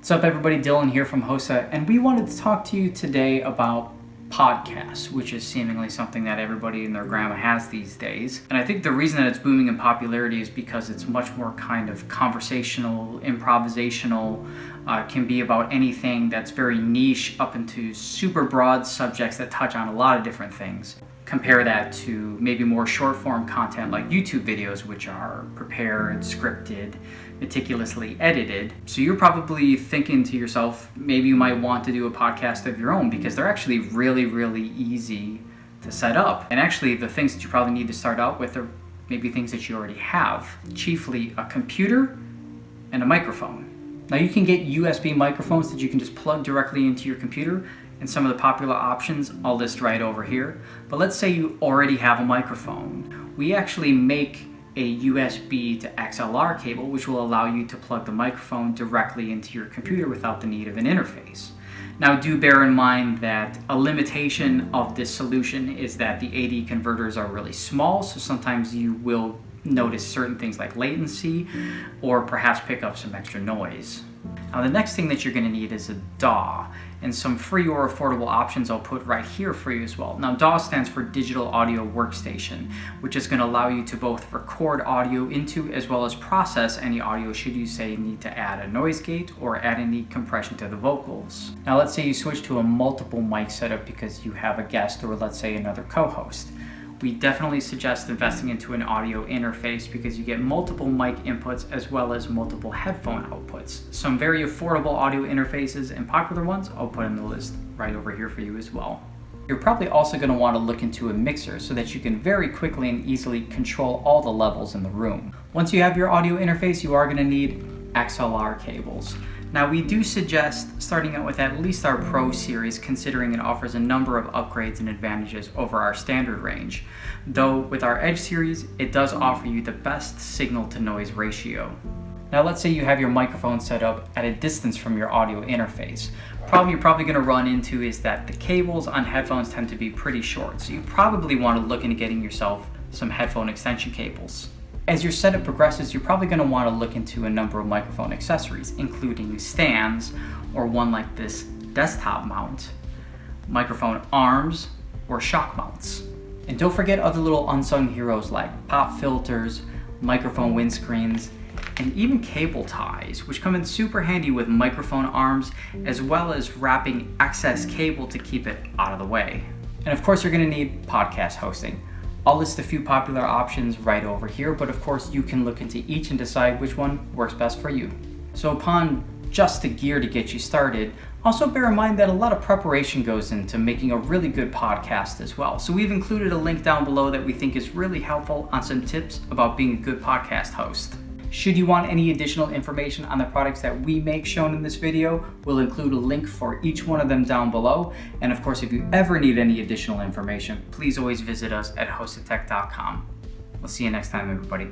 What's up everybody, Dylan here from Hosa, and we wanted to talk to you today about podcasts, which is seemingly something that everybody and their grandma has these days. And I think the reason that it's booming in popularity is because it's much more kind of conversational, improvisational, can be about anything that's very niche up into super broad subjects that touch on a lot of different things. Compare that to maybe more short form content like YouTube videos, which are prepared, scripted, meticulously edited. So you're probably thinking to yourself, maybe you might want to do a podcast of your own because they're actually really easy to set up. And actually the things that you probably need to start out with are maybe things that you already have, chiefly a computer and a microphone. Now you can get USB microphones that you can just plug directly into your computer, and some of the popular options I'll list right over here. But let's say you already have a microphone. We actually make a USB to XLR cable, which will allow you to plug the microphone directly into your computer without the need of an interface. Now do bear in mind that a limitation of this solution is that the AD converters are really small, so sometimes you will notice certain things like latency or perhaps pick up some extra noise. Now the next thing that you're going to need is a DAW, and some free or affordable options I'll put right here for you as well. Now DAW stands for Digital Audio Workstation, which is going to allow you to both record audio into as well as process any audio should you say need to add a noise gate or add any compression to the vocals. Now let's say you switch to a multiple mic setup because you have a guest or let's say another co-host. We definitely suggest investing into an audio interface because you get multiple mic inputs as well as multiple headphone outputs. Some very affordable audio interfaces and popular ones I'll put in the list right over here for you as well. You're probably also going to want to look into a mixer so that you can very quickly and easily control all the levels in the room. Once you have your audio interface, you are going to need XLR cables. Now we do suggest starting out with at least our Pro series, considering it offers a number of upgrades and advantages over our standard range. Though with our Edge series, it does offer you the best signal to noise ratio. Now let's say you have your microphone set up at a distance from your audio interface. Problem you're probably going to run into is that the cables on headphones tend to be pretty short, so you probably want to look into getting yourself some headphone extension cables. As your setup progresses, you're probably going to want to look into a number of microphone accessories, including stands, or one like this desktop mount, microphone arms, or shock mounts. And don't forget other little unsung heroes like pop filters, microphone windscreens, and even cable ties, which come in super handy with microphone arms, as well as wrapping excess cable to keep it out of the way. And of course, you're going to need podcast hosting. I'll list a few popular options right over here, but of course you can look into each and decide which one works best for you. So upon just the gear to get you started, also bear in mind that a lot of preparation goes into making a really good podcast as well. So we've included a link down below that we think is really helpful on some tips about being a good podcast host. Should you want any additional information on the products that we make shown in this video, we'll include a link for each one of them down below. And of course, if you ever need any additional information, please always visit us at hosatech.com. We'll see you next time, everybody.